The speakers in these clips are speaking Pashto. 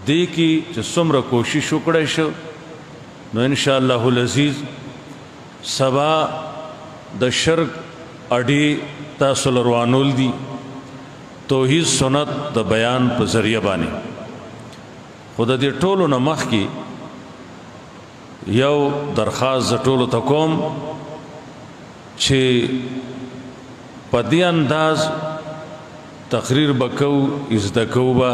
دی کی چې څومره کوشش وکړی شو نو انشاءالله العزیز سبا د شرک اډې تاسو لروانول دي توحید سنت د بیان په ذریعہ باندې خود دې ټولو نه مخکې یو درخواست ټولو ته کوم چې په دې انداز تقریر بکو ازده کو با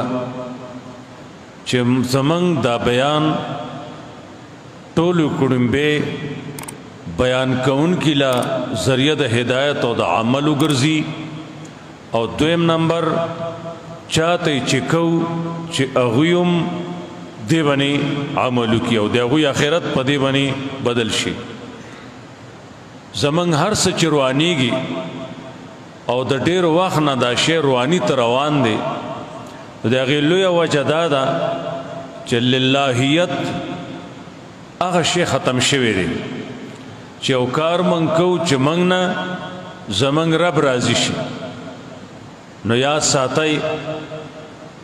چې زمنګ دا بیان ټولو کړمبه بیان کون کی لا ذریعہ د هدایت او د عمل وګرځي او دویم نمبر چاته چکو چې اغویم دی باندې عمل کی او د اغوی آخرت په دی باندې بدل شي زمنګ هر څه چروانیږي او د ډیر وخت نه دا شی رواني تر روان دی د غلوی وجدا دا چې للهیت هغه شی ختم شوی دی چې او کار من کو چې موږ نه زمنګ رب راضي شي نو یا ساتي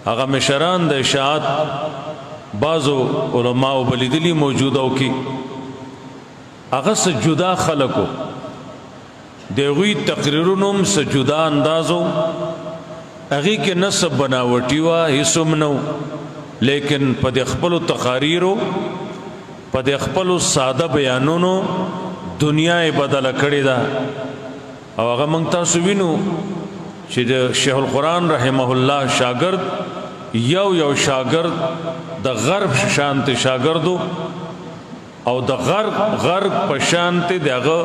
هغه مشران د اشاعت بعضو علماء بلیدلی موجوده او کی هغه سجدا خلقو دغوی تقریرونم سجدا اندازو هغه کې نسب بناوټی وا هیڅوم نو لیکن په خپل تقاریرو په خپل ساده بیانونو دنیا بدل کړی دا او هغه مونږ تاسو وینو چې د شیخ القرآن رحمه الله شاګرد یو شاګرد د غرب شانت شاګردو او د غرب په شانت دغه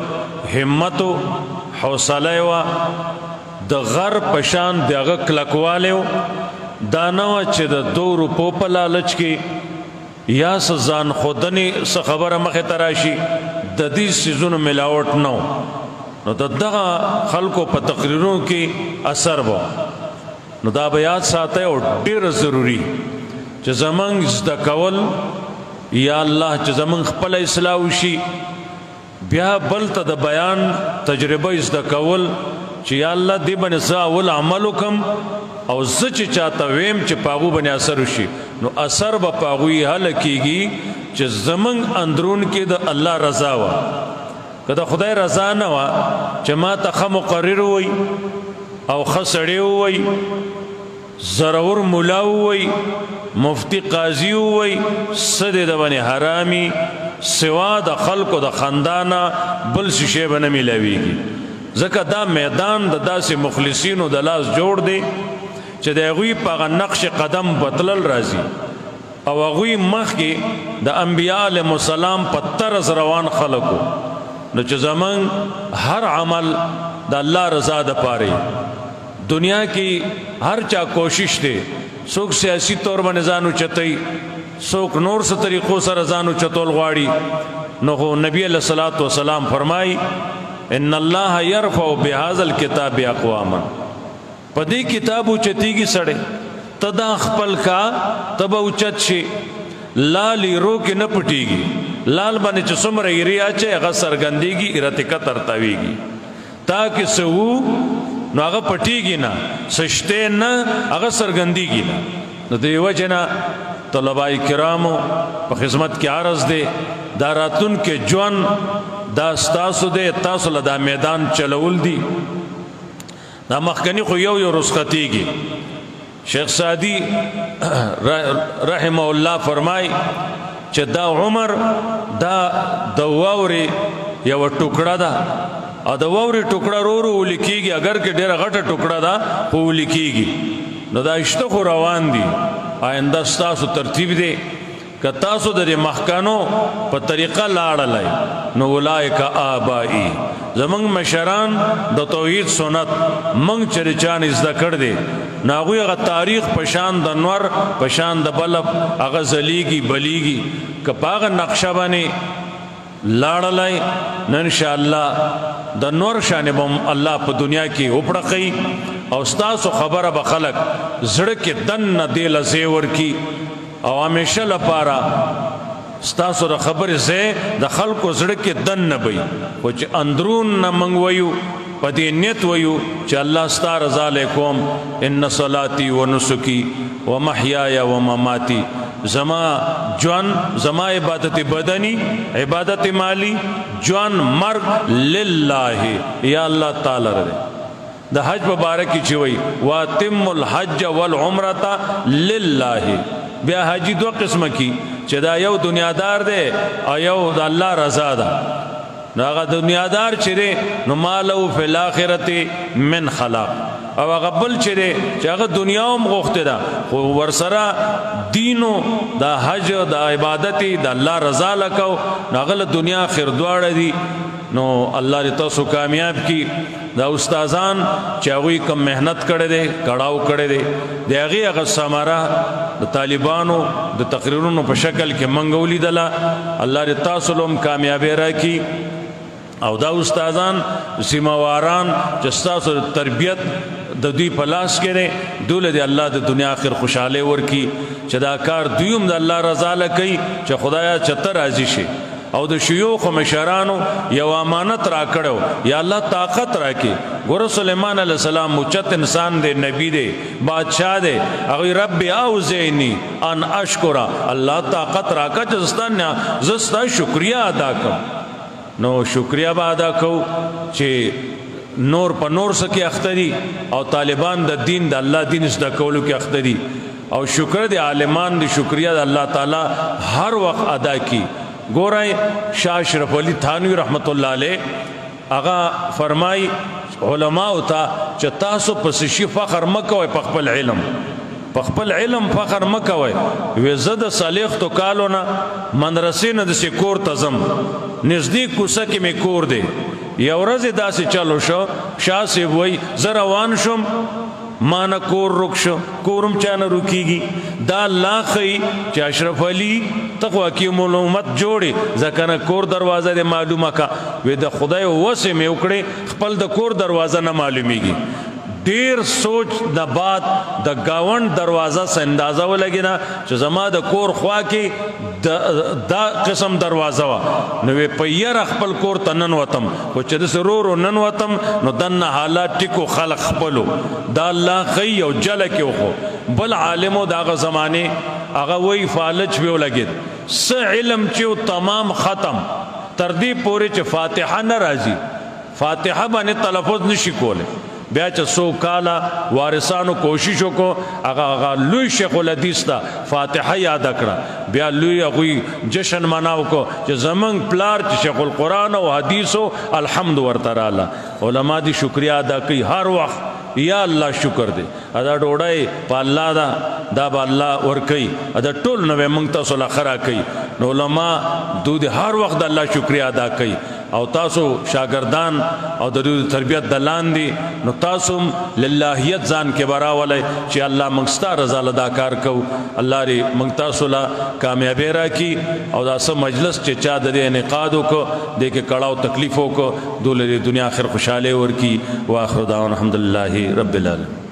همت او حوصله وا د غرب په شان دغه کلکواله دانو چې د 2 روپو په لالچ کې یا سزان خودنی څه خبره مخه تراشي د دې سيزونو ملاوت نو دغه خلکو په تقریرونو کې اثر وو نو دا بیات ساته او ډیر ضروری چې زمنګ زده کول یا الله چې زمنګ خپل اصلاح وشي بیا بل ته د بیان تجربه زده کول چې یا الله دې باندې اول عمل وکم او زه چې چاته ویم چې پاغو باندې اثر وشي نو اثر به پاغوي حل کیږي چې زمنګ اندرون کې د الله رضا و کله خدای رضا نه و چې ما ته مقرر وي او خسړی وي ضرور مولا وي مفتی قاضي وي سده د باندې حرامي سوا د خلقو د خندانا بل شي باندې ملويږي ځکه دا میدان د داسې مخلصینو د لاس جوړ دی چې د غوی په نقش قدم بدلل راځي او غوی مخ کې د انبیاء علیهم السلام په طرز روان خلقو نو چې زمون هر عمل د الله رضا د پاره دنیا کې هر چا کوشش دی څوک سیاسی طور باندې ځانو چتای څوک نور څه طریقو سره ځانو چتول غواړي نو نبی علیہ الصلوۃ والسلام فرمای ان الله يرفع بهذا الكتاب اقواما پدې کتابو چتیږي سړې تدا خپل کا تب اوچت شي لال رو کې نه پټيږي لال باندې چې څومره ایریا چې هغه سرګندېږي ارتکا ترتاويږي تاکي سو نو هغه پټيږي نه سشته نه هغه سرګندېږي نه نو دیو جنا طلباء کرامو په خدمت کې عرض دي داراتون کې جوان دا ستاسو دے تاسو لدا میدان چلول دی دا مخکنی خو یو رسختیگی شیخ سعدی رحمه الله فرمای چې دا عمر دا د واوري یو ټوکړه ده او د واوري ټوکړه رو ولیکيږي اگر کې ډیره غټه ټوکړه ده خو ولیکيږي نو دا اشته خو روان دي آینده تاسو ترتیب دی که تاسو د مخکانو په طریقه لاړلای نو اولئک آبائی زمنګ مشران د توحید سنت منګ چرچان زده کړ دي ناغوی هغه تاریخ پشان د نور پشان د بلب هغه زلیږي بلیږي کپاغه نقشه باندې لاړلای نن ان شاء الله د نور شانبم الله په دنیا کې وپړقي او تاسو خبره به خلق زړه کې دن دی لزیور کی او همیشه لپاره ستاسو د خبرې زه د خلکو زړه کې دن نه بي او چې اندرون نه منغويو په دې نیت ويو چې الله ستاره رضا علیکم ان صلاتي ونسکي ومحیاي ومماتي زما جوان زما عبادت بدنی عبادت مالی جوان مرگ للہ یا اللہ تعالی رہے دا حج مبارکی چوئی واتم الحج والعمرۃ للہ بیا حجی دو قسم کی چې دا یو دنیادار دی او یو د الله رضا ده نو هغه دنیادار چې دی نو مالو فی الاخرة من خلاق او هغه بل چې دی چې هغه دنیا هم غوښتې ده خو ورسره دینو دا حج دا عبادت د الله رضا لکو نو هغه له دنیا آخر دواړه دي نو الله دې تاسو کامیاب کی دا استادان چې هغوی کم محنت کړی دی کړاو کړی دی د هغې هغه ثمره د طالبانو د تقریرونو په شکل کې موږ ولیدله الله دې تاسو له هم کامیابی راکړي او دا استادان ذمہواران چې ستاسو تربیت د دوی په لاس کې دی دوله دې الله د دنیا آخر خوشحالۍ ورکړي چې دا کار دوی هم د الله رضا له کوي چې خدایا چې ته راضي شي او د شیوخ و مشرانو یو امانت را کړو یا الله طاقت راکړي ګوره سلیمان علیہ السلام موچت انسان دی نبی دی بادشاہ دی هغوی رب اوزعنی ان اشکر الله طاقت راکړه چې زستا شکریه ادا کړم نو شکریه به ادا کو چې نور په نور سکی اختری او طالبان د دین د الله دین زده کولو کې اختری او شکر دی عالمان دی شکریه د الله تعالی هر وخت ادا کی گورائے شاہ اشرف علی تھانوی رحمت اللہ علیہ اغا فرمائی علماء تا چا تاسو پسشی فخر مکوئے پخپل علم پخپل علم فخر مکوئے ویزد صالح تو کالونا مندرسی ندسی کور تزم نزدیک کسکی میں کور دے یا ورز دا سی چلو شو شاہ سی وی زروان شم مانا کور رک شو کورم چانا رکی گی دا اللہ خی چا اشرف علی تقوی کی معلومت جوڑی زکانا کور دروازہ دے معلومہ کا وی دا خدای وسی میں اکڑے خپل دا کور دروازہ نہ معلومی گی دیر سوچ دا بات دا گاون دروازہ سے اندازہ ہو لگی نا چا زما دا کور خواہ کی دا قسم دروازہ وا نوی پیر اخپل کور تا ننواتم و چا دس رو ننواتم نو دن حالات ٹکو خلق خپلو دا اللہ خی او جلکیو خو بل عالمو دا آغا زمانے آغا وی فالج بیو لگید س علم چیو تمام ختم تردی پوری چا فاتحہ نرازی فاتحہ بانے تلفظ نشی کولے بیا چې سو کالا وارثانو کوششو کو هغه لوی شیخ الحدیث دا فاتحه یاد کړه بیا لوی هغوی جشن مناو کو چې زمونږ پلار چې شیخ القرآن او حدیثو الحمد ورته راله علما دی شکریہ ادا کوي هر وخت یا الله شکر دی ادا ډوډۍ په الله دا به الله ورکوي ادا ټول نو موږ تاسو له خرا کوي نو علما دود هر وخت د الله شکریہ ادا کوي او تاسو شاگردان او د تربیت دلان دي نو تاسو للہیت ځان کې براولئ چې الله موږ ستا رضا ادا کار کو الله دې موږ تاسو له کامیابی راکړي او دا سم مجلس چې چا د دې انعقاد وکړو د کې کړاو تکلیف وکړو دوله دنیا آخر خوشاله ورکړي واخر دعوانا الحمدللہ رب العالمین.